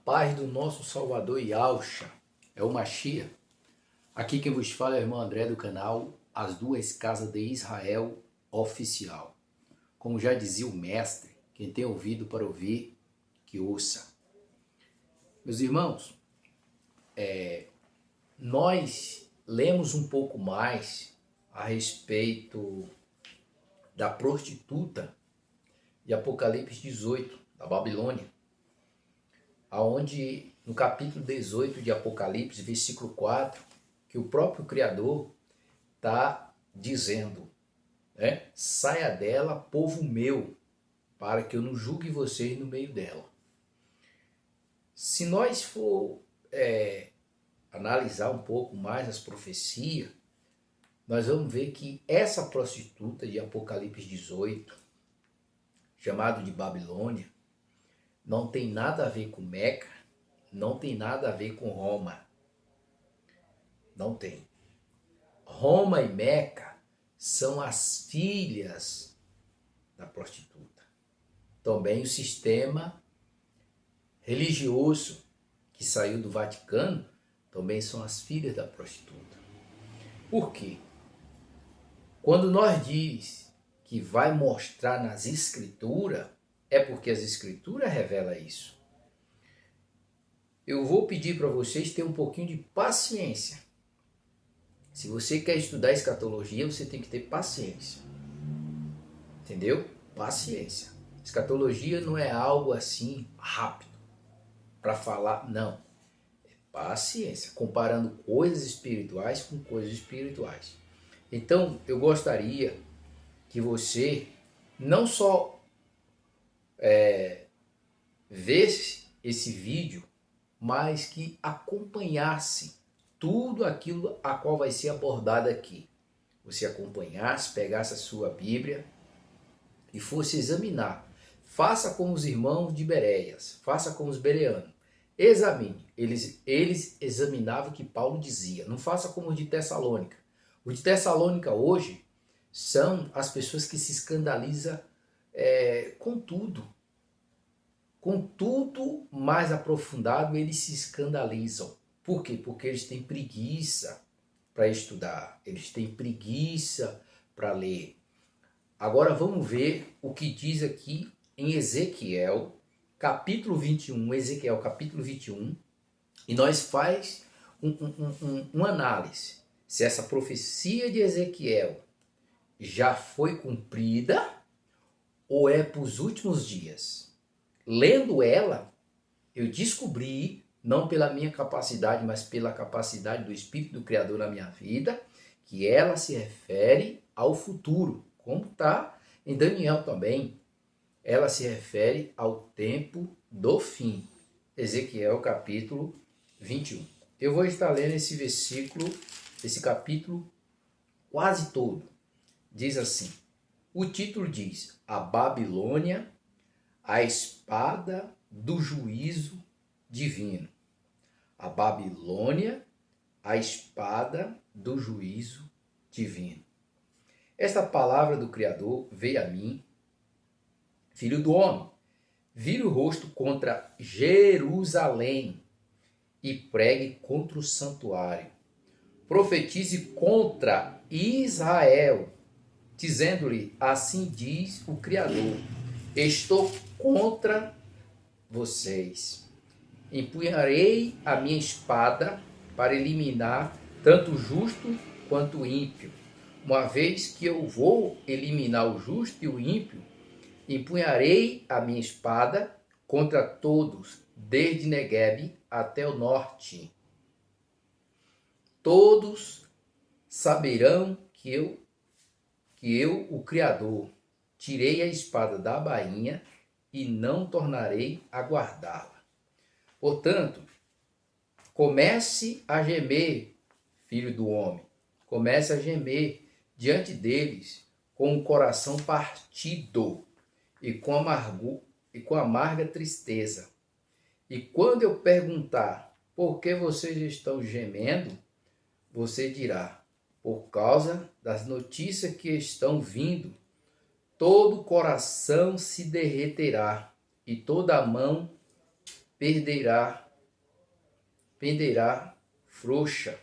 paz do nosso Salvador Yahshua, é o Mashiach. Aqui quem vos fala é o irmão André do canal As Duas Casas de Israel Oficial. Como já dizia o mestre, quem tem ouvido para ouvir, que ouça. Meus irmãos, nós lemos um pouco mais a respeito da prostituta de Apocalipse 18, da Babilônia, aonde no capítulo 18 de Apocalipse, versículo 4, que o próprio Criador está dizendo, saia dela, povo meu, para que eu não julgue vocês no meio dela. Se nós for analisar um pouco mais as profecias, nós vamos ver que essa prostituta de Apocalipse 18, chamado de Babilônia, não tem nada a ver com Meca, não tem nada a ver com Roma. Não tem. Roma e Meca são as filhas da prostituta. Também o sistema religioso que saiu do Vaticano também são as filhas da prostituta. Por quê? Quando nós diz que vai mostrar nas escrituras, é porque as escrituras revelam isso. Eu vou pedir para vocês ter um pouquinho de paciência. Se você quer estudar escatologia, você tem que ter paciência. Entendeu? Paciência. Escatologia não é algo assim rápido para falar, não. É paciência, comparando coisas espirituais com coisas espirituais. Então, eu gostaria que você não só vesse esse vídeo, mas que acompanhasse tudo aquilo a qual vai ser abordado aqui. Você acompanhasse, pegasse a sua Bíblia e fosse examinar. Faça como os irmãos de Bereias, faça como os bereanos. Examine. Eles examinavam o que Paulo dizia. Não faça como os de Tessalônica. Os de Tessalônica hoje são as pessoas que se escandalizam com tudo. Com tudo mais aprofundado, eles se escandalizam. Por quê? Porque eles têm preguiça para estudar, eles têm preguiça para ler. Agora vamos ver o que diz aqui em Ezequiel, capítulo 21, Ezequiel capítulo 21, e nós faz uma análise. Se essa profecia de Ezequiel já foi cumprida ou é para os últimos dias. Lendo ela, eu descobri, não pela minha capacidade, mas pela capacidade do Espírito do Criador na minha vida, que ela se refere ao futuro, como está em Daniel também. Ela se refere ao tempo do fim. Ezequiel capítulo 21. Eu vou estar lendo esse versículo, esse capítulo quase todo. Diz assim, o título diz, a Babilônia, a espada do juízo divino. A Babilônia, a espada do juízo divino. Esta palavra do Criador veio a mim, filho do homem, vire o rosto contra Jerusalém e pregue contra o santuário. Profetize contra Israel, dizendo-lhe, assim diz o Criador, estou contra vocês. Empunharei a minha espada para eliminar tanto o justo quanto o ímpio. Uma vez que eu vou eliminar o justo e o ímpio, empunharei a minha espada contra todos, desde Neguebe até o norte. Todos saberão que eu, o Criador, tirei a espada da bainha e não tornarei a guardá-la. Portanto, comece a gemer, filho do homem. Comece a gemer diante deles com o coração partido e com amarga tristeza. E quando eu perguntar por que vocês estão gemendo, você dirá, por causa das notícias que estão vindo, todo o coração se derreterá e toda a mão penderá frouxa,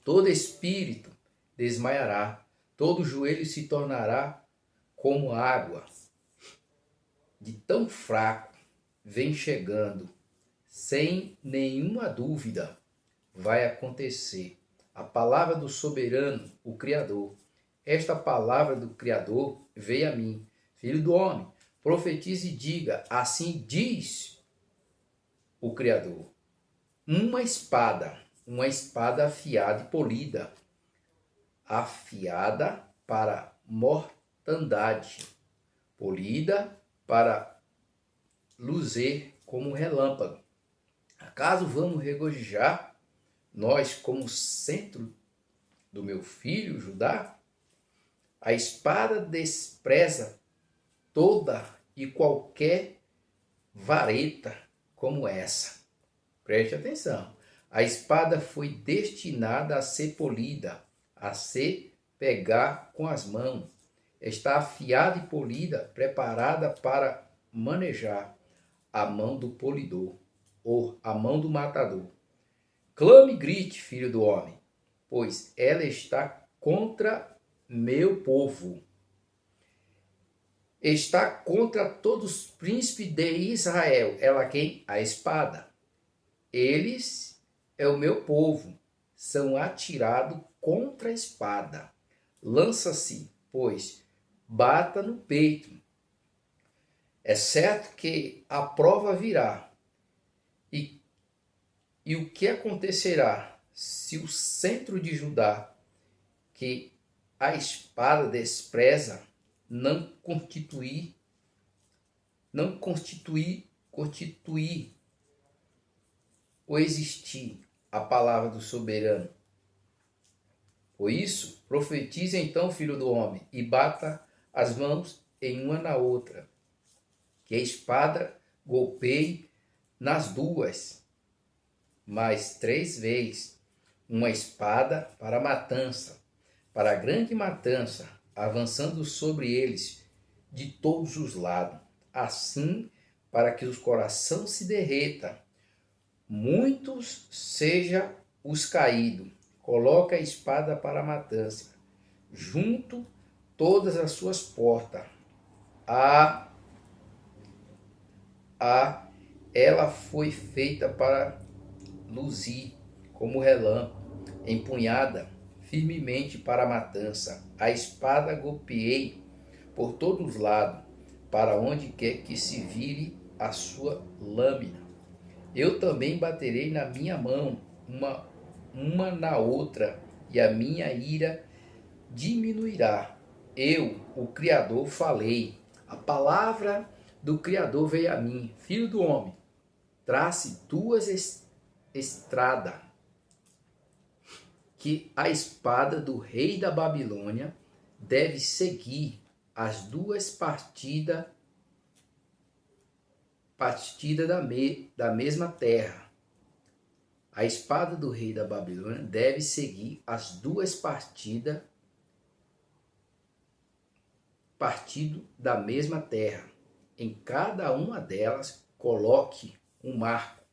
todo espírito desmaiará, todo joelho se tornará como água. De tão fraco vem chegando, sem nenhuma dúvida vai acontecer. A palavra do soberano, o Criador. Esta palavra do Criador veio a mim. Filho do homem, profetize e diga, assim diz o Criador. Uma espada afiada e polida, afiada para mortandade, polida para luzer como relâmpago. Acaso vamos regozijar, nós como centro do meu filho Judá? A espada despreza toda e qualquer vareta como essa. Preste atenção. A espada foi destinada a ser polida, a se pegar com as mãos. Está afiada e polida, preparada para manejar a mão do polidor, ou a mão do matador. Clame e grite, filho do homem, pois ela está contra meu povo. Está contra todos os príncipes de Israel. Ela quem? A espada. Eles é o meu povo, são atirados contra a espada. Lança-se, pois, bata no peito. É certo que a prova virá. E o que acontecerá se o centro de Judá, que a espada despreza, não constituir ou existir a palavra do soberano? Por isso, profetize então, filho do homem, e bata as mãos em uma na outra, que a espada golpeie nas duas, mais 3 vezes, uma espada para a matança, para a grande matança, avançando sobre eles de todos os lados, assim para que os corações se derretam, muitos seja os caídos. Coloca a espada para a matança, junto todas as suas portas. Ela foi feita para luzir como relâmpago, empunhada firmemente para a matança. A espada golpeei por todos os lados, para onde quer que se vire a sua lâmina. Eu também baterei na minha mão, uma na outra, e a minha ira diminuirá. Eu, o Criador, falei. A palavra do Criador veio a mim. Filho do homem, trace 2 estradas, que a espada do rei da Babilônia deve seguir as 2 partidas da mesma terra. A espada do rei da Babilônia deve seguir as 2 partidas da mesma terra. Em cada uma delas, coloque um marco,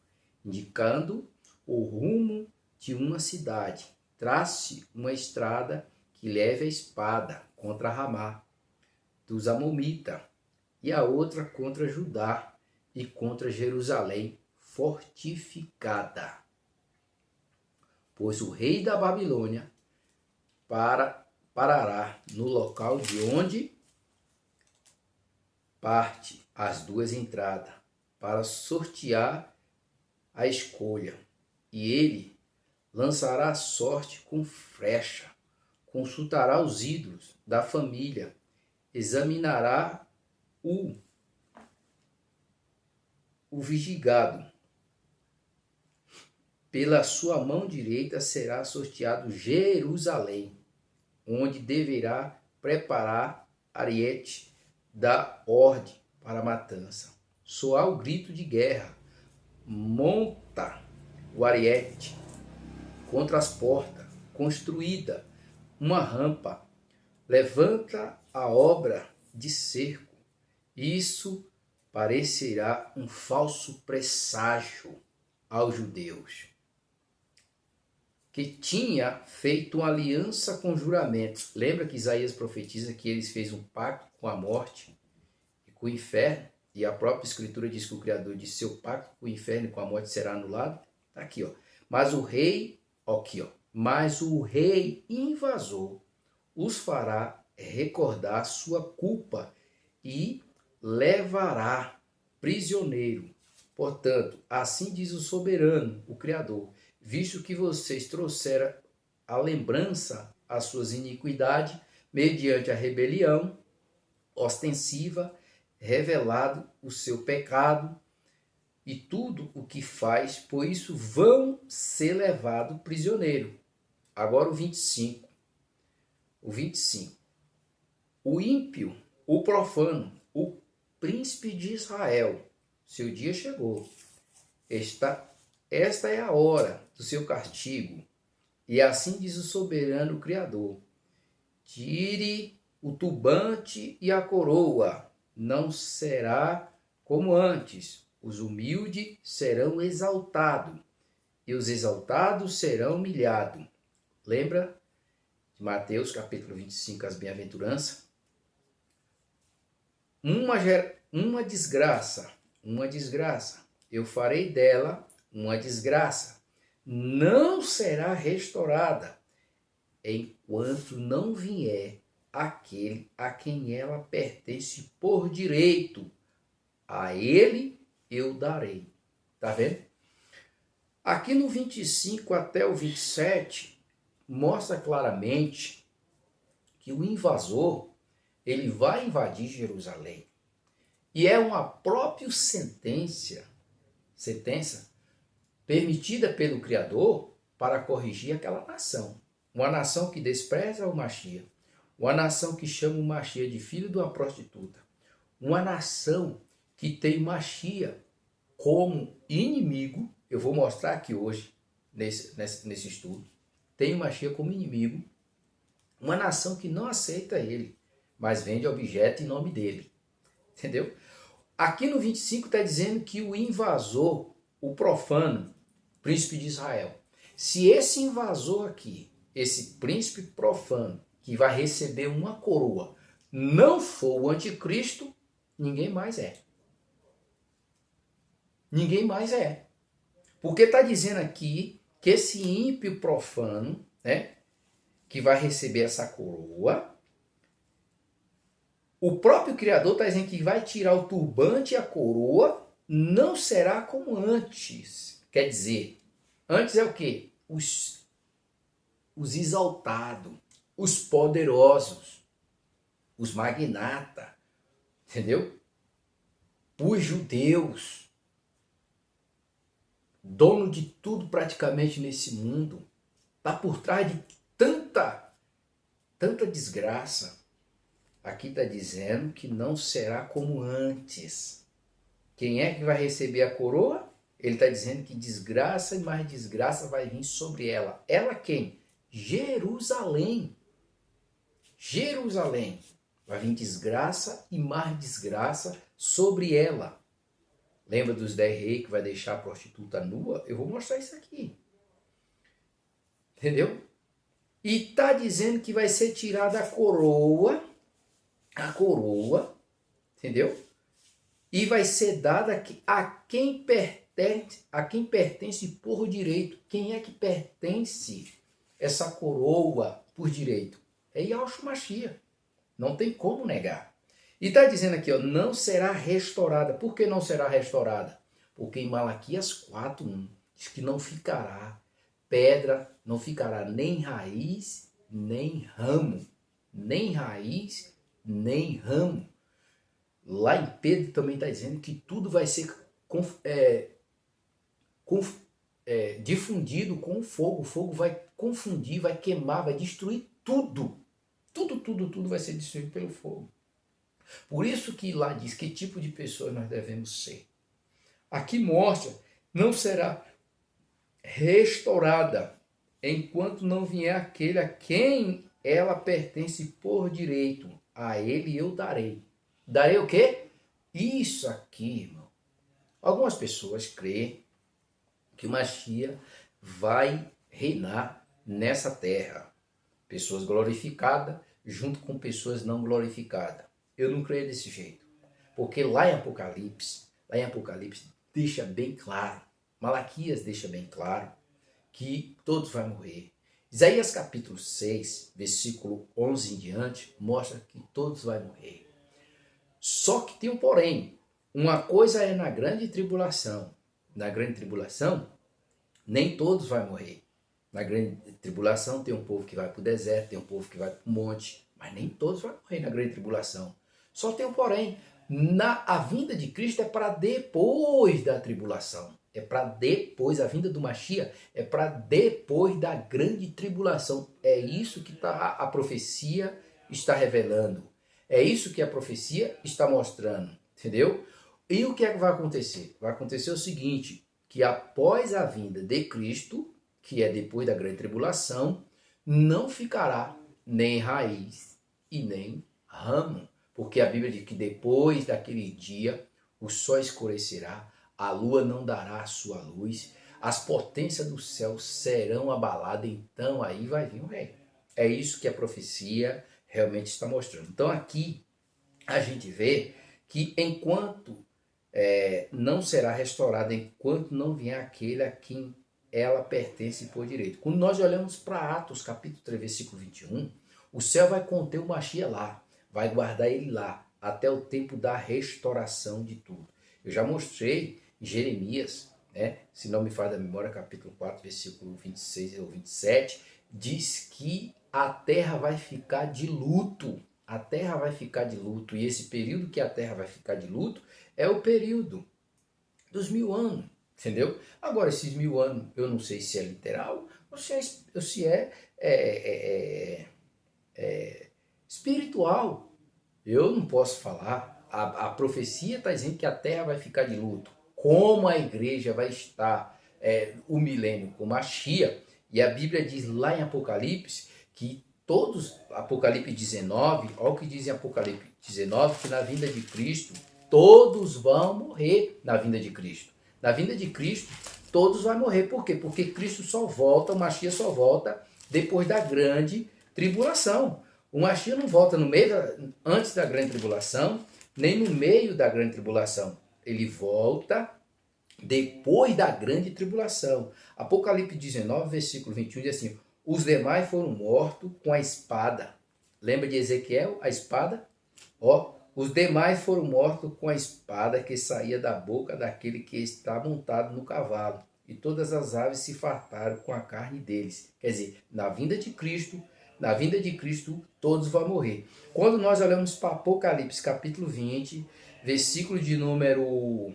indicando o rumo de uma cidade. Trace uma estrada que leve a espada contra Ramá, dos Amonitas, e a outra contra Judá e contra Jerusalém fortificada. Pois o rei da Babilônia parará no local de onde parte as 2 entradas, para sortear a escolha, e ele lançará a sorte com flecha, consultará os ídolos da família, examinará o vigigado. Pela sua mão direita será sorteado Jerusalém, onde deverá preparar ariete da ordem para a matança. Soar o grito de guerra, monta o ariete contra as portas, construída uma rampa, levanta a obra de cerco. Isso parecerá um falso presságio aos judeus, que tinha feito uma aliança com juramentos. Lembra que Isaías profetiza que eles fez um pacto com a morte e com o inferno? E a própria escritura diz que o Criador disse: seu pacto com o inferno e com a morte será anulado. Tá aqui, ó. Mas o rei invasor os fará recordar sua culpa e levará prisioneiro. Portanto, assim diz o soberano, o Criador: visto que vocês trouxeram a lembrança às suas iniquidades, mediante a rebelião ostensiva, revelado o seu pecado e tudo o que faz, por isso vão ser levados prisioneiro. Agora o 25. O 25. O ímpio, o profano, o príncipe de Israel, seu dia chegou. Esta é a hora do seu castigo. E assim diz o soberano Criador: tire o turbante e a coroa, não será como antes. Os humildes serão exaltados, e os exaltados serão humilhados. Lembra de Mateus capítulo 25, as bem-aventuranças? Uma desgraça, eu farei dela uma desgraça, não será restaurada, enquanto não vier aquele a quem ela pertence por direito, a ele eu darei. Tá vendo? Aqui no 25 até o 27, mostra claramente que o invasor, ele vai invadir Jerusalém. E é uma própria sentença permitida pelo Criador para corrigir aquela nação. Uma nação que despreza o Machia. Uma nação que chama o Machia de filho de uma prostituta. Uma nação que tem Machia como inimigo. Eu vou mostrar aqui hoje, nesse estudo. Tem o Machia como inimigo. Uma nação que não aceita ele, mas vende objeto em nome dele. Entendeu? Aqui no 25 está dizendo que o invasor, o profano, príncipe de Israel, se esse invasor aqui, esse príncipe profano, que vai receber uma coroa, não for o anticristo, ninguém mais é. Ninguém mais é. Porque está dizendo aqui que esse ímpio profano, né, que vai receber essa coroa, o próprio Criador está dizendo que vai tirar o turbante e a coroa, não será como antes. Quer dizer, antes é o quê? Os exaltados, os poderosos, os magnatas, entendeu? Os judeus, dono de tudo praticamente nesse mundo, está por trás de tanta desgraça. Aqui está dizendo que não será como antes. Quem é que vai receber a coroa? Ele está dizendo que desgraça e mais desgraça vai vir sobre ela. Ela quem? Jerusalém. Jerusalém. Vai vir desgraça e mais desgraça sobre ela. Lembra dos 10 reis que vai deixar a prostituta nua? Eu vou mostrar isso aqui. Entendeu? E está dizendo que vai ser tirada a coroa, entendeu? E vai ser dada a quem pertence por direito. Quem é que pertence essa coroa por direito? É Yahshua Mashiach. Não tem como negar. E está dizendo aqui, ó, não será restaurada. Por que não será restaurada? Porque em Malaquias 4:1 diz que não ficará pedra, não ficará nem raiz, nem ramo. Nem raiz, nem ramo. Lá em Pedro também está dizendo que tudo vai ser difundido com o fogo. O fogo vai confundir, vai queimar, vai destruir tudo. Tudo vai ser destruído pelo fogo. Por isso que lá diz que tipo de pessoas nós devemos ser. Aqui mostra, não será restaurada enquanto não vier aquele a quem ela pertence por direito. A ele eu darei. Darei o quê? Isso aqui, irmão. Algumas pessoas creem que o Mashiach vai reinar nessa terra. Pessoas glorificadas junto com pessoas não glorificadas. Eu não creio desse jeito. Porque lá em Apocalipse deixa bem claro, Malaquias deixa bem claro que todos vão morrer. Isaías capítulo 6, versículo 11 em diante, mostra que todos vão morrer. Só que tem um porém. Uma coisa é na grande tribulação. Na grande tribulação, nem todos vão morrer. Na grande tribulação tem um povo que vai para o deserto, tem um povo que vai para o monte, mas nem todos vão morrer na grande tribulação. Só tem um porém. A vinda de Cristo é para depois da tribulação. É para depois, a vinda do Mashiach é para depois da grande tribulação. É isso que a profecia está revelando. É isso que a profecia está mostrando. Entendeu? E o que é que vai acontecer? Vai acontecer o seguinte, que após a vinda de Cristo, que é depois da grande tribulação, não ficará nem raiz e nem ramo. Porque a Bíblia diz que depois daquele dia o sol escurecerá, a lua não dará a sua luz, as potências do céu serão abaladas, então aí vai vir o rei. É isso que a profecia realmente está mostrando. Então aqui a gente vê que enquanto não será restaurada, enquanto não vier aquele a quem ela pertence por direito. Quando nós olhamos para Atos capítulo 3, versículo 21, o céu vai conter o Mashiach lá, vai guardar ele lá, até o tempo da restauração de tudo. Eu já mostrei em Jeremias, se não me falha a memória, capítulo 4, versículo 26 ou 27, diz que a terra vai ficar de luto. A terra vai ficar de luto. E esse período que a terra vai ficar de luto é o período dos 1000 anos. Entendeu? Agora, esses 1000 anos, eu não sei se é literal ou se é espiritual. Eu não posso falar. A profecia está dizendo que a terra vai ficar de luto. Como a igreja vai estar o milênio com Mashiach. E a Bíblia diz lá em Apocalipse que todos, Apocalipse 19, olha o que diz em Apocalipse 19, que na vinda de Cristo, todos vão morrer na vinda de Cristo. Na vinda de Cristo, todos vão morrer. Por quê? Porque Cristo só volta, o Mashiach só volta depois da grande tribulação. O Mashiach não volta antes da grande tribulação, nem no meio da grande tribulação. Ele volta depois da grande tribulação. Apocalipse 19, versículo 21 diz assim: os demais foram mortos com a espada. Lembra de Ezequiel, a espada? Os demais foram mortos com a espada que saía da boca daquele que está montado no cavalo. E todas as aves se fartaram com a carne deles. Quer dizer, na vinda de Cristo, todos vão morrer. Quando nós olhamos para Apocalipse capítulo 20, versículo de número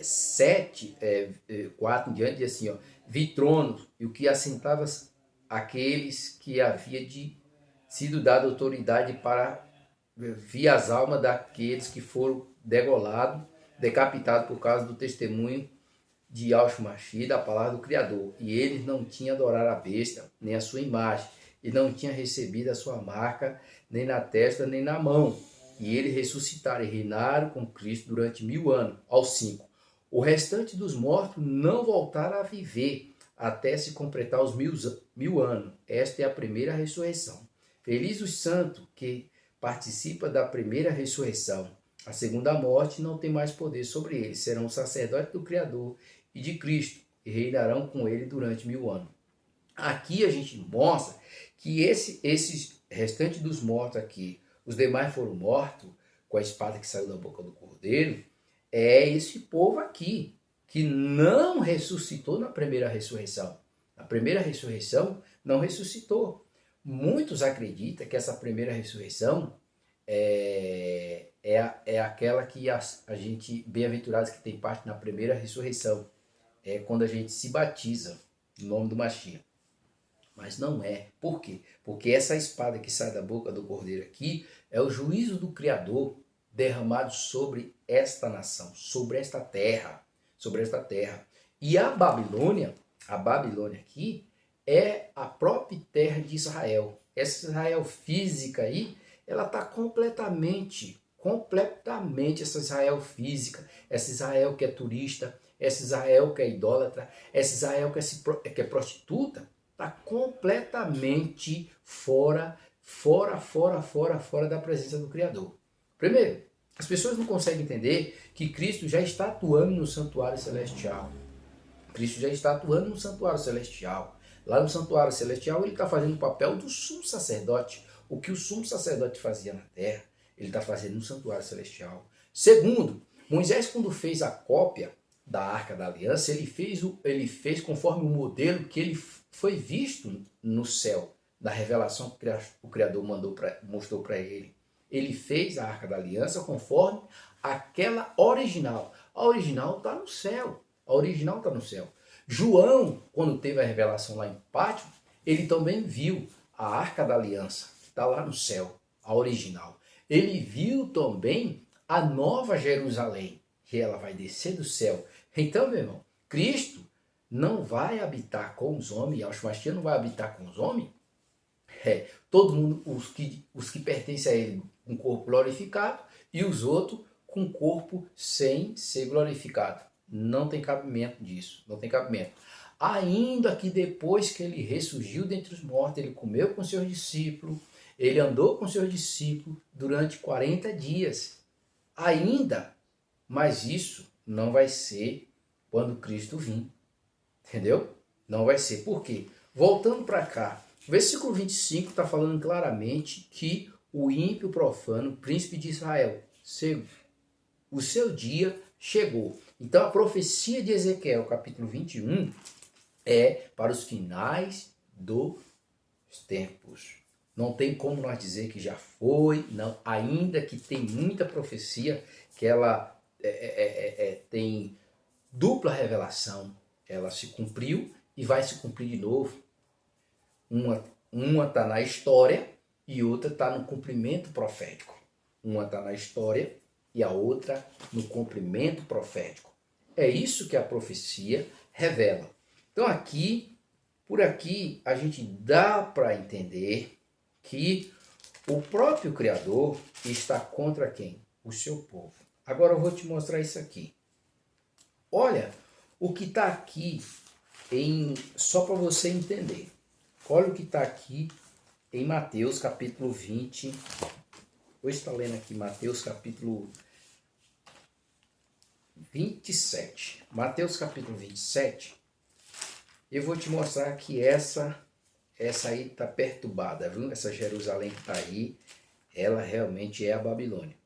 7, 4 em diante, diz assim, vi tronos e o que assentava aqueles que havia sido dada autoridade para vir as almas daqueles que foram degolados, decapitados por causa do testemunho de Yahshua Mashiach, da palavra do Criador. E eles não tinham adorado a besta, nem a sua imagem, e não tinham recebido a sua marca, nem na testa, nem na mão. E eles ressuscitaram e reinaram com Cristo durante 1000 anos, aos 5. O restante dos mortos não voltaram a viver, até se completar os 1000 anos. Esta é a primeira ressurreição. Feliz os santos que participam da primeira ressurreição. A segunda morte não tem mais poder sobre eles. Serão sacerdotes do Criador e de Cristo e reinarão com ele durante 1000 anos. Aqui a gente mostra que esses restantes dos mortos aqui, os demais foram mortos com a espada que saiu da boca do Cordeiro, é esse povo aqui que não ressuscitou na primeira ressurreição. A primeira ressurreição não ressuscitou. Muitos acreditam que essa primeira ressurreição é aquela que a gente, bem-aventurados que tem parte na primeira ressurreição, é quando a gente se batiza no nome do Mashiach. Mas não é. Por quê? Porque essa espada que sai da boca do Cordeiro aqui é o juízo do Criador derramado sobre esta nação, sobre esta terra. E a Babilônia aqui é a própria terra de Israel. Essa Israel física aí ela está completamente essa Israel física, essa Israel que é turista, essa Israel que é idólatra, essa Israel que é prostituta, está completamente fora da presença do Criador. Primeiro, as pessoas não conseguem entender que Cristo já está atuando no santuário celestial. Cristo já está atuando no santuário celestial. Lá no santuário celestial ele está fazendo o papel do sumo sacerdote. O que o sumo sacerdote fazia na terra, ele está fazendo no santuário celestial. Segundo, Moisés, quando fez a cópia da Arca da Aliança, ele fez conforme o modelo que ele foi visto no céu, da revelação que o Criador mostrou para ele. Ele fez a Arca da Aliança conforme aquela original. A original está no céu. A original está no céu. João, quando teve a revelação lá em Pátimo, ele também viu a Arca da Aliança, que está lá no céu, a original. Ele viu também a Nova Jerusalém, que ela vai descer do céu. Então, meu irmão, Cristo não vai habitar com os homens, Yahshua Mashiach não vai habitar com os homens. Todo mundo, os que pertencem a ele, com corpo glorificado, e os outros com corpo sem ser glorificado. Não tem cabimento disso, não tem cabimento. Ainda que depois que ele ressurgiu dentre os mortos, ele comeu com seus discípulos, ele andou com seus discípulos durante 40 dias. Ainda, mas isso não vai ser quando Cristo vir. Entendeu? Não vai ser. Por quê? Voltando para cá, o versículo 25 está falando claramente que o ímpio profano, príncipe de Israel, o seu dia chegou. Então a profecia de Ezequiel, capítulo 21, é para os finais dos tempos. Não tem como nós dizer que já foi, não, ainda que tem muita profecia que ela tem dupla revelação. Ela se cumpriu e vai se cumprir de novo. Uma está na história e outra está no cumprimento profético. Uma está na história e a outra no cumprimento profético. É isso que a profecia revela. Então por aqui, a gente dá para entender que o próprio Criador está contra quem? O seu povo. Agora eu vou te mostrar isso aqui. Olha o que está aqui, só para você entender. Olha o que está aqui em Mateus capítulo 20. Vou estar lendo aqui Mateus capítulo 27. Mateus capítulo 27. Eu vou te mostrar que essa aí está perturbada, viu? Essa Jerusalém que está aí, ela realmente é a Babilônia.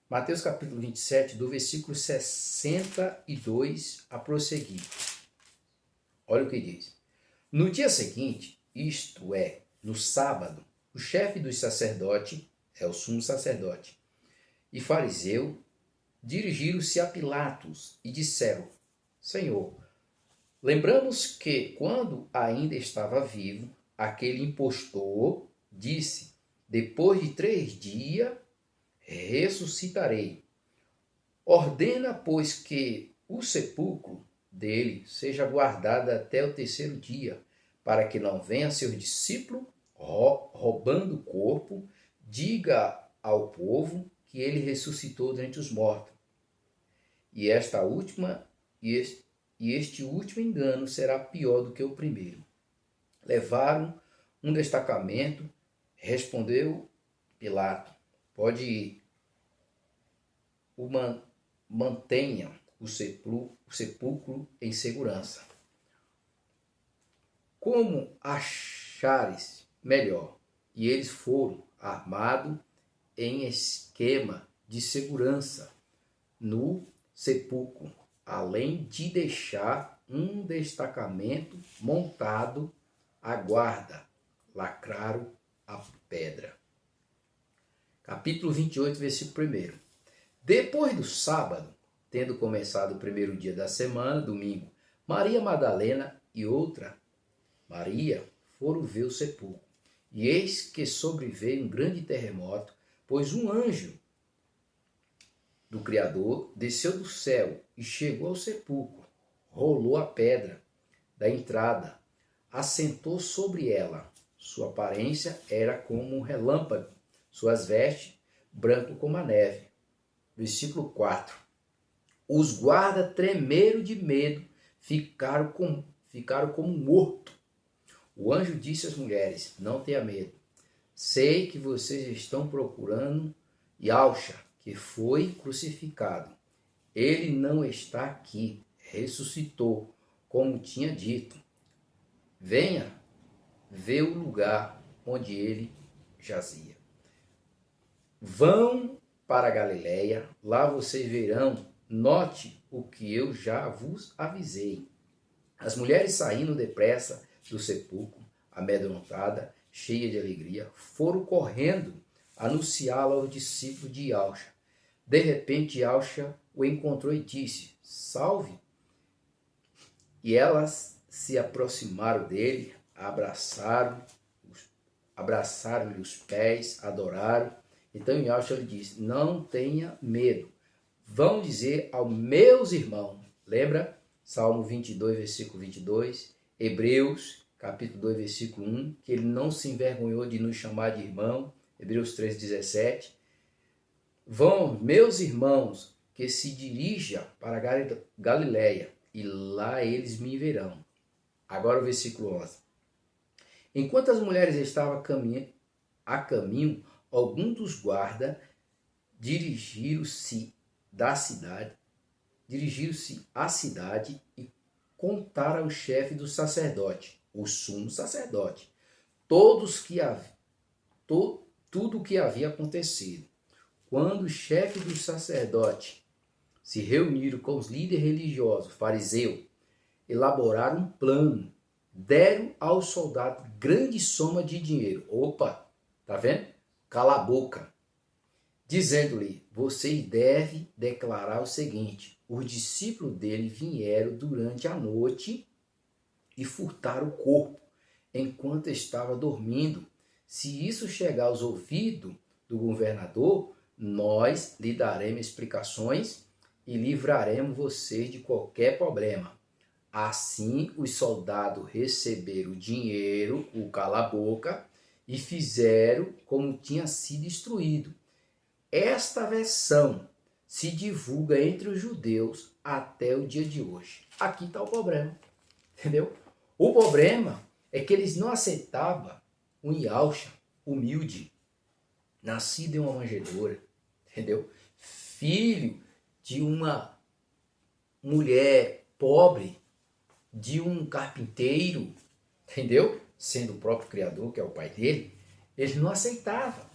Mateus capítulo 27, do versículo 62 a prosseguir. Olha o que diz. No dia seguinte, isto é, no sábado, o chefe dos sacerdotes, o sumo sacerdote, e fariseu, dirigiram-se a Pilatos e disseram: Senhor, lembramos que, quando ainda estava vivo, aquele impostor disse: depois de 3 dias ressuscitarei. Ordena, pois, que o sepulcro dele seja guardado até o 3º dia, para que não venha seus discípulos roubando o corpo, diga ao povo que ele ressuscitou dentre os mortos. E este último engano será pior do que o primeiro. Levaram um destacamento, respondeu Pilato: pode ir. Mantenha o sepulcro em segurança. Como achares melhor? E eles foram armados em esquema de segurança no sepulcro, além de deixar um destacamento montado à guarda, lacraram a pedra. Capítulo 28, versículo 1. Depois do sábado, tendo começado o 1º dia da semana, domingo, Maria Madalena e outra Maria foram ver o sepulcro. E eis que sobreveio um grande terremoto, pois um anjo do Criador desceu do céu e chegou ao sepulcro, rolou a pedra da entrada, assentou sobre ela. Sua aparência era como um relâmpago, suas vestes branco como a neve. Versículo 4. Os guardas tremeram de medo, ficaram como mortos. O anjo disse às mulheres: não tenha medo. Sei que vocês estão procurando Yahshua, que foi crucificado. Ele não está aqui, ressuscitou, como tinha dito. Venha ver o lugar onde ele jazia. Vão para a Galileia, lá vocês verão. Note o que eu já vos avisei. As mulheres saindo depressa do sepulcro, amedrontada, cheia de alegria, foram correndo anunciá-la aos discípulos de Yahshua. De repente, Yahshua o encontrou e disse: salve! E elas se aproximaram dele, abraçaram-lhe os pés, adoraram. Então Yahshua lhe disse: não tenha medo. Vão dizer aos meus irmãos. Lembra? Salmo 22, versículo 22. Hebreus, capítulo 2, versículo 1. Que ele não se envergonhou de nos chamar de irmão. Hebreus 3, 17. Vão, meus irmãos, que se dirija para Galileia, e lá eles me verão. Agora o versículo 11. Enquanto as mulheres estavam a caminho, alguns dos guardas dirigiram-se à cidade e contaram ao chefe do sacerdote, o sumo sacerdote, tudo o que havia acontecido. Quando o chefe do sacerdote se reuniram com os líderes religiosos, fariseus, elaboraram um plano, deram aos soldados grande soma de dinheiro. Opa, tá vendo? Cala a boca. Dizendo-lhe: vocês devem declarar o seguinte: os discípulos dele vieram durante a noite e furtaram o corpo enquanto estava dormindo. Se isso chegar aos ouvidos do governador, nós lhe daremos explicações e livraremos vocês de qualquer problema. Assim, os soldados receberam o dinheiro, o cala-boca, e fizeram como tinha sido instruído. Esta versão se divulga entre os judeus até o dia de hoje. Aqui está o problema, entendeu? O problema é que eles não aceitavam um Yahshua humilde, nascido em uma manjedoura, entendeu? Filho de uma mulher pobre, de um carpinteiro, entendeu? Sendo o próprio Criador, que é o pai dele, eles não aceitavam.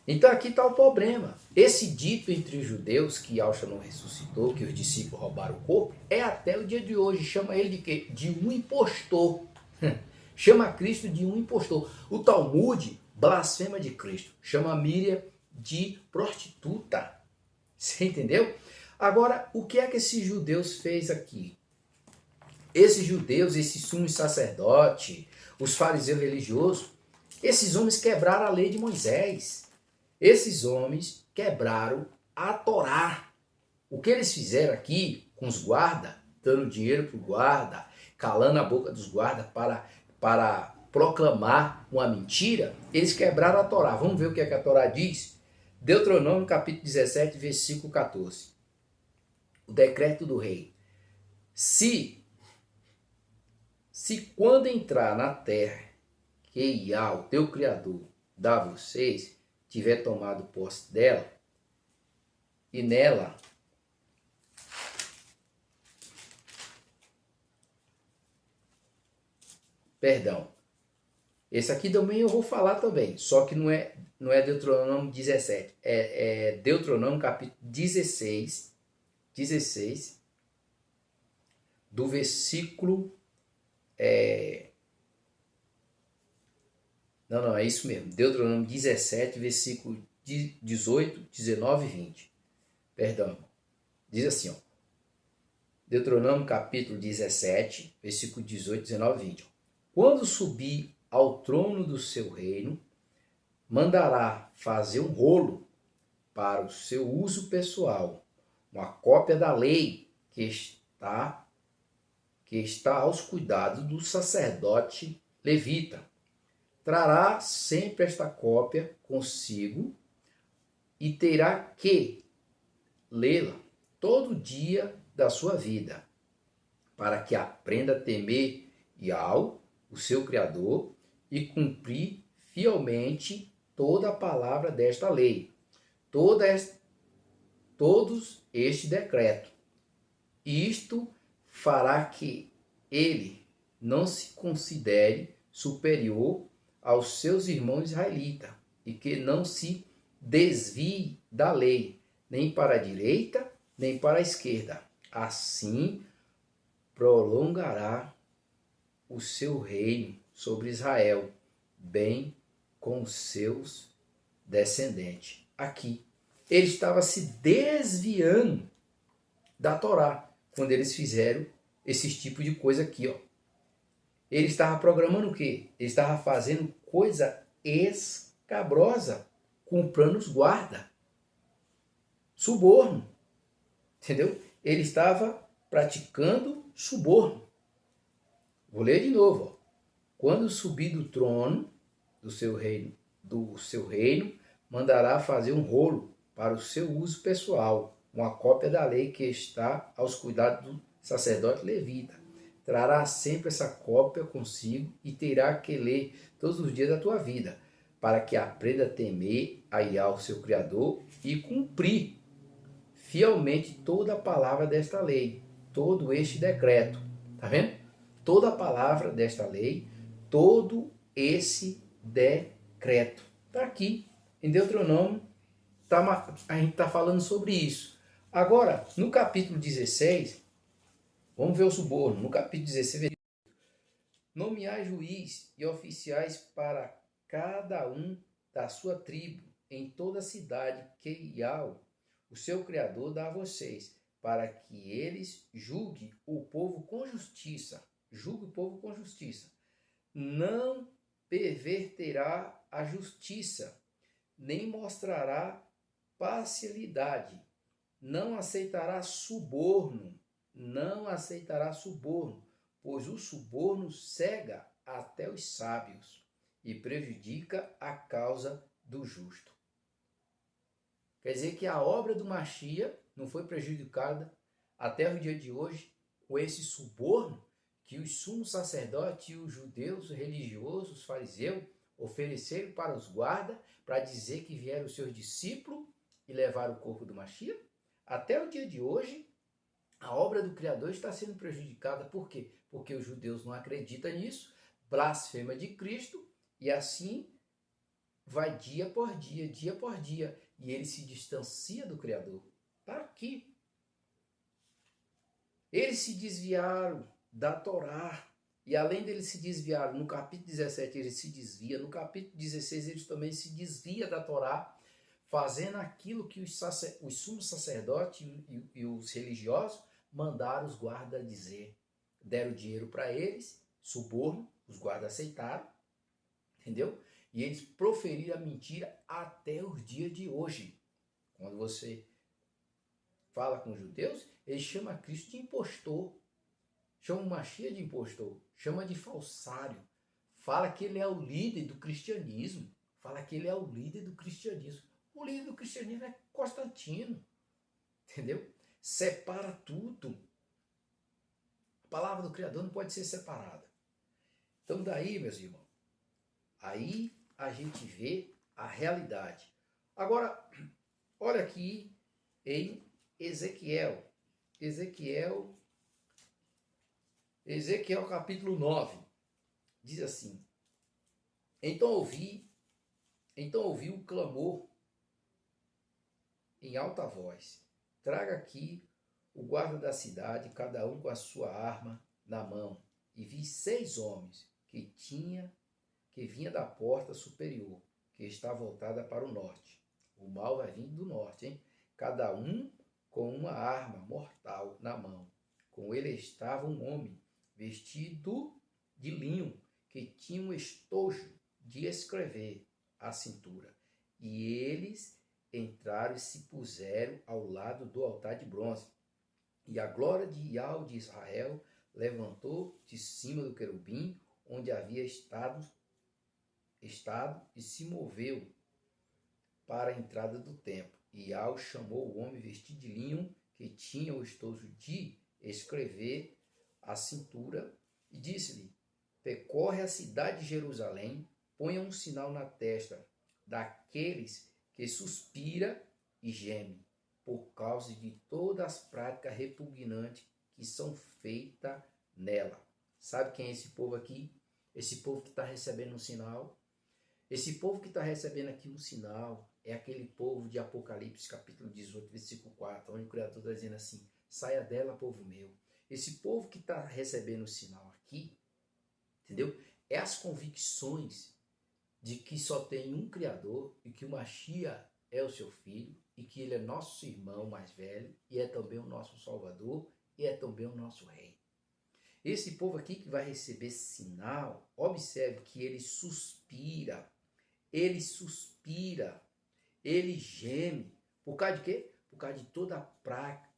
Então aqui está o problema. Esse dito entre os judeus que Yahshua não ressuscitou, que os discípulos roubaram o corpo, é até o dia de hoje. Chama ele de quê? De um impostor. Chama Cristo de um impostor. O Talmud blasfema de Cristo. Chama Miriam de prostituta. Você entendeu? Agora, o que é que esses judeus fez aqui? Esses judeus, esse sumo sacerdote, os fariseus religiosos, esses homens quebraram a lei de Moisés. Esses homens quebraram a Torá. O que eles fizeram aqui com os guardas, dando dinheiro para o guarda, calando a boca dos guardas para proclamar uma mentira, eles quebraram a Torá. Vamos ver o que é que a Torá diz? Deuteronômio capítulo 17, versículo 14. O decreto do rei. Se quando entrar na terra que Iá, o teu Criador, dá a vocês, tiver tomado posse dela, e nela esse aqui também eu vou falar também, só que não é Deuteronômio 17, é Deuteronômio capítulo 16, do versículo... Não, é isso mesmo. Deuteronômio 17, versículo 18, 19 e 20. Perdão. Diz assim, ó. Deuteronômio capítulo 17, versículo 18, 19 e 20. Quando subir ao trono do seu reino, mandará fazer um rolo para o seu uso pessoal, uma cópia da lei que está aos cuidados do sacerdote levita. Trará sempre esta cópia consigo e terá que lê-la todo dia da sua vida, para que aprenda a temer Yahweh, o seu Criador, e cumprir fielmente toda a palavra desta lei, todos este decreto. Isto fará que ele não se considere superior aos seus irmãos israelitas e que não se desvie da lei, nem para a direita, nem para a esquerda. Assim prolongará o seu reino sobre Israel, bem com os seus descendentes. Aqui, ele estava se desviando da Torá quando eles fizeram esse tipo de coisa aqui, ó. Ele estava programando o quê? Ele estava fazendo coisa escabrosa, comprando os guarda, suborno, entendeu? Ele estava praticando suborno. Vou ler de novo, ó. Quando subir do trono do seu reino, mandará fazer um rolo para o seu uso pessoal, uma cópia da lei que está aos cuidados do sacerdote levita. Trará sempre essa cópia consigo e terá que ler todos os dias da tua vida, para que aprenda a temer a Yahweh, seu Criador, e cumprir fielmente toda a palavra desta lei, todo este decreto. Tá vendo? Toda a palavra desta lei, todo esse decreto. Está aqui em Deuteronômio, a gente está falando sobre isso. Agora, no capítulo 16, vamos ver o suborno. No capítulo 16, nomear juiz e oficiais para cada um da sua tribo, em toda a cidade que Yahweh, o seu Criador, dá a vocês, para que eles julguem o povo com justiça. Julgue o povo com justiça. Não perverterá a justiça, nem mostrará parcialidade. Não aceitará suborno. Não aceitará suborno, pois o suborno cega até os sábios e prejudica a causa do justo. Quer dizer que a obra do Mashiach não foi prejudicada até o dia de hoje com esse suborno que os sumos sacerdotes e os judeus religiosos, os fariseus, ofereceram para os guardas para dizer que vieram os seus discípulos e levaram o corpo do Mashiach. Até o dia de hoje, a obra do Criador está sendo prejudicada. Por quê? Porque os judeus não acreditam nisso, blasfema de Cristo, e assim vai dia por dia, e ele se distancia do Criador. Está aqui. Eles se desviaram da Torá, e além deles se desviaram, no capítulo 17 eles se desviam, no capítulo 16 eles também se desviam da Torá, fazendo aquilo que os sumos sacerdotes e os religiosos mandaram os guardas dizer. Deram dinheiro para eles, suborno, os guardas aceitaram, entendeu? E eles proferiram a mentira até os dias de hoje. Quando você fala com os judeus, eles chamam Cristo de impostor, chamam o Mashiach de impostor, chama de falsário, fala que ele é o líder do cristianismo, fala que ele é o líder do cristianismo. O líder do cristianismo é Constantino, entendeu? Separa tudo. A palavra do Criador não pode ser separada. Então daí, meus irmãos, aí a gente vê a realidade. Agora, olha aqui em Ezequiel capítulo 9, diz assim: Então ouvi o clamor em alta voz. Traga aqui o guarda da cidade, cada um com a sua arma na mão. E vi 6 homens que vinha da porta superior, que está voltada para o norte. O mal vai vindo do norte, hein? Cada um com uma arma mortal na mão. Com ele estava um homem vestido de linho, que tinha um estojo de escrever à cintura. E eles entraram e se puseram ao lado do altar de bronze. E a glória de Yahweh de Israel levantou de cima do querubim, onde havia estado e se moveu para a entrada do templo. E Al chamou o homem vestido de linho, que tinha o estojo de escrever à cintura, e disse-lhe: percorre a cidade de Jerusalém, ponha um sinal na testa daqueles que suspira e geme, por causa de todas as práticas repugnantes que são feitas nela. Sabe quem é esse povo aqui? Esse povo que está recebendo um sinal. Esse povo que está recebendo aqui um sinal é aquele povo de Apocalipse, capítulo 18, versículo 4, onde o Criador está dizendo assim: saia dela, povo meu. Esse povo que está recebendo o sinal aqui, entendeu? É as convicções de que só tem um Criador e que o Mashiach é o seu filho e que ele é nosso irmão mais velho e é também o nosso Salvador e é também o nosso Rei. Esse povo aqui que vai receber esse sinal, observe que ele suspira, ele geme. Por causa de quê? Por causa de toda a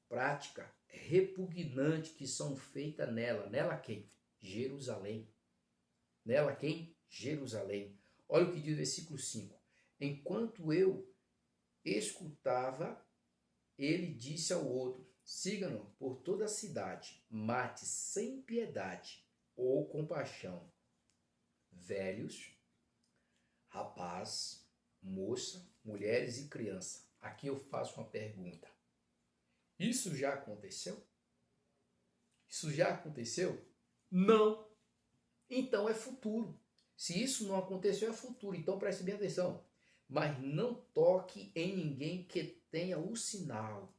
prática repugnante que são feitas nela. Nela quem? Jerusalém. Nela quem? Jerusalém. Olha o que diz o versículo 5. Enquanto eu escutava, ele disse ao outro: siga-no por toda a cidade, mate sem piedade ou compaixão velhos, rapaz, moça, mulheres e criança. Aqui eu faço uma pergunta. Isso já aconteceu? Isso já aconteceu? Não. Então é futuro. Se isso não aconteceu, é futuro. Então preste bem atenção. Mas não toque em ninguém que tenha o sinal.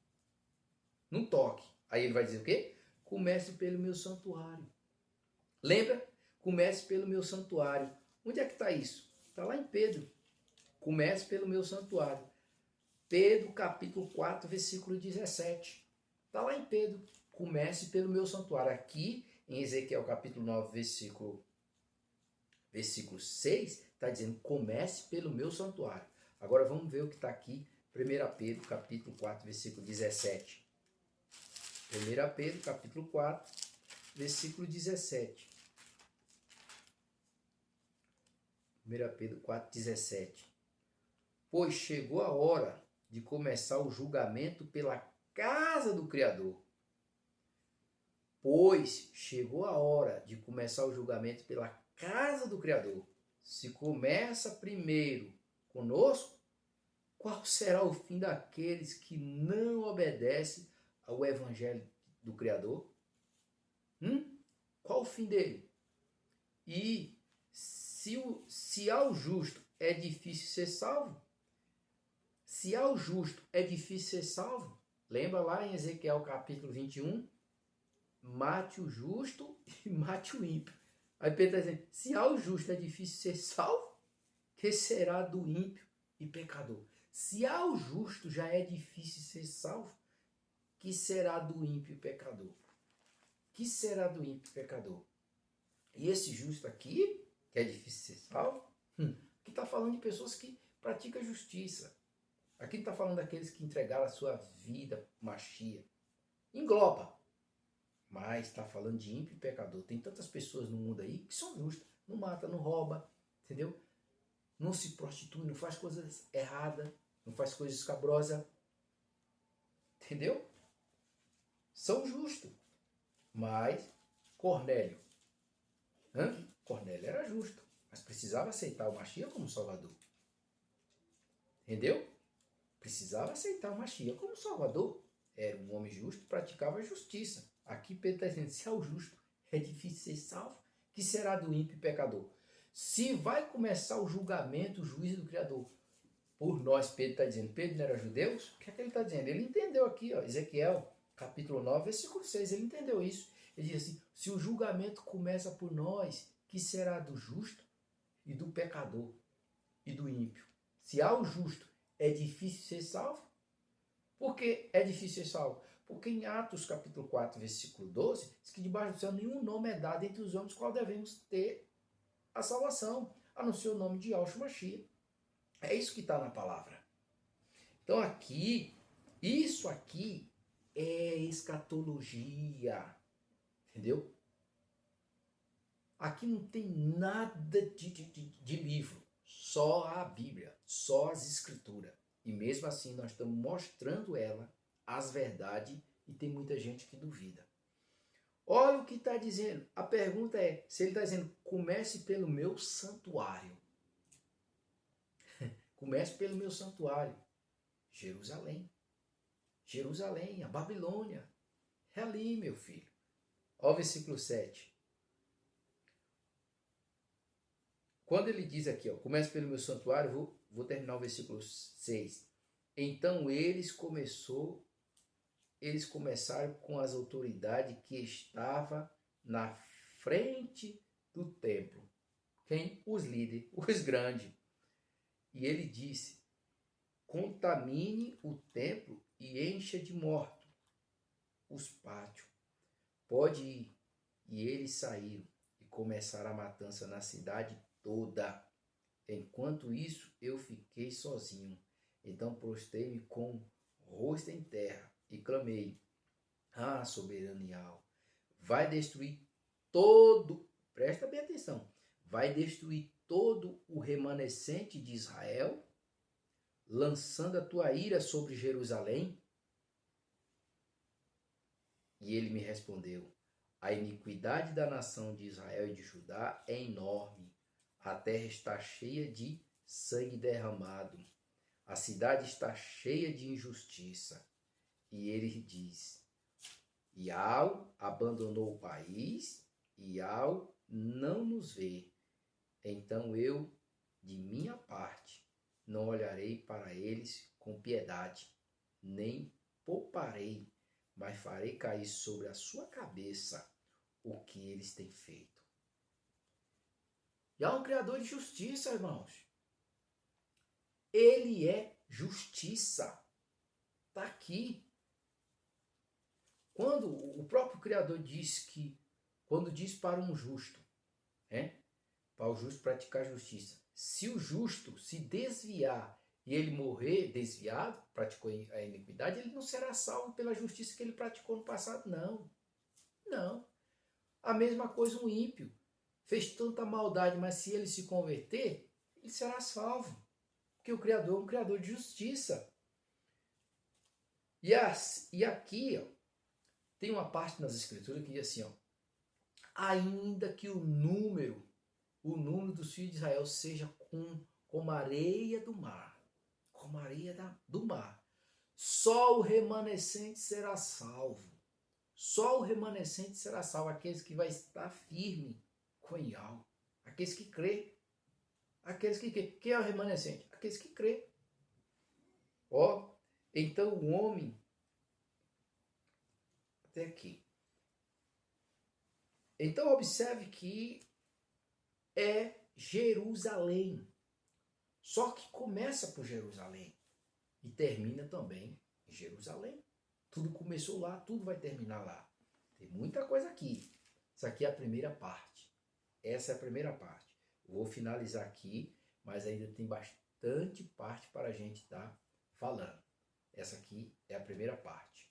Não toque. Aí ele vai dizer o quê? Comece pelo meu santuário. Lembra? Comece pelo meu santuário. Onde é que está isso? Está lá em Pedro. Comece pelo meu santuário. Pedro, capítulo 4, versículo 17. Está lá em Pedro. Comece pelo meu santuário. Aqui, em Ezequiel, capítulo 9, versículo 6, está dizendo: comece pelo meu santuário. Agora vamos ver o que está aqui. 1 Pedro, capítulo 4, versículo 17. 1 Pedro, capítulo 4, versículo 17. 1 Pedro 4, 17. Pois chegou a hora de começar o julgamento pela casa do Criador. Pois chegou a hora de começar o julgamento pela casa do Criador. Se começa primeiro conosco, qual será o fim daqueles que não obedecem ao Evangelho do Criador? Qual o fim dele? E se ao justo é difícil ser salvo, se ao justo é difícil ser salvo, lembra lá em Ezequiel capítulo 21, mate o justo e mate o ímpio. Aí Pedro está dizendo: se ao justo é difícil ser salvo, que será do ímpio e pecador? Se ao justo já é difícil ser salvo, que será do ímpio e pecador? Que será do ímpio e pecador? E esse justo aqui, que é difícil ser salvo, aqui está falando de pessoas que praticam justiça. Aqui está falando daqueles que entregaram a sua vida, Mashiach. Engloba. Mas está falando de ímpio e pecador. Tem tantas pessoas no mundo aí que são justas. Não mata, não rouba, entendeu? Não se prostitui, não faz coisas erradas, não faz coisas escabrosas. Entendeu? São justos. Mas Cornélio. Cornélio era justo, mas precisava aceitar o Mashiach como Salvador. Entendeu? Precisava aceitar o Mashiach como Salvador. Era um homem justo, praticava a justiça. Aqui Pedro está dizendo: se ao justo é difícil ser salvo, que será do ímpio e pecador? Se vai começar o julgamento, o juízo do Criador por nós, Pedro está dizendo. Pedro não era judeu? O que é que ele está dizendo? Ele entendeu aqui, ó, Ezequiel, capítulo 9, versículo 6, ele entendeu isso. Ele diz assim: se o julgamento começa por nós, que será do justo e do pecador e do ímpio? Se ao justo é difícil ser salvo, por que é difícil ser salvo? Porque em Atos capítulo 4, versículo 12, diz que debaixo do céu nenhum nome é dado entre os homens qual devemos ter a salvação, a não ser o nome de Yahshua Mashiach. É isso que está na palavra. Então aqui, isso aqui é escatologia. Entendeu? Aqui não tem nada de livro. Só a Bíblia, só as Escrituras. E mesmo assim nós estamos mostrando ela, as verdades, e tem muita gente que duvida. Olha o que está dizendo. A pergunta é, se ele está dizendo, comece pelo meu santuário. Comece pelo meu santuário. Jerusalém. Jerusalém, a Babilônia. É ali, meu filho. Olha o versículo 7. Quando ele diz aqui, ó, comece pelo meu santuário, vou terminar o versículo 6. Então eles começaram com as autoridades que estavam na frente do templo. Quem? Os líderes, os grandes. E ele disse, contamine o templo e encha de mortos os pátios. Pode ir. E eles saíram e começaram a matança na cidade toda. Enquanto isso, eu fiquei sozinho. Então prostei-me com o rosto em terra e clamei, ah, soberano Yahweh, vai destruir todo, presta bem atenção, vai destruir todo o remanescente de Israel, lançando a tua ira sobre Jerusalém? E ele me respondeu, a iniquidade da nação de Israel e de Judá é enorme, a terra está cheia de sangue derramado, a cidade está cheia de injustiça. E ele diz, Yahweh abandonou o país, e Yahweh não nos vê. Então eu, de minha parte, não olharei para eles com piedade, nem pouparei, mas farei cair sobre a sua cabeça o que eles têm feito. Yahweh é um criador de justiça, irmãos. Ele é justiça. Está aqui. Quando o próprio Criador diz que, quando diz para um justo, para o justo praticar justiça, se o justo se desviar e ele morrer desviado, praticou a iniquidade, ele não será salvo pela justiça que ele praticou no passado, não. Não. A mesma coisa um ímpio. Fez tanta maldade, mas se ele se converter, ele será salvo. Porque o Criador é um Criador de justiça. E aqui, ó, tem uma parte nas Escrituras que diz assim, ó, ainda que o número dos filhos de Israel seja como a areia do mar, como a areia do mar, só o remanescente será salvo. Só o remanescente será salvo, aqueles que vai estar firme com Yahweh, aqueles que crê. Aqueles que crê. Quem é o remanescente? Aqueles que crê. Ó, então o homem, até aqui. Então observe que é Jerusalém. Só que começa por Jerusalém e termina também em Jerusalém. Tudo começou lá, tudo vai terminar lá. Tem muita coisa aqui. Isso aqui é a primeira parte. Essa é a primeira parte. Vou finalizar aqui, mas ainda tem bastante parte para a gente estar falando. Essa aqui é a primeira parte.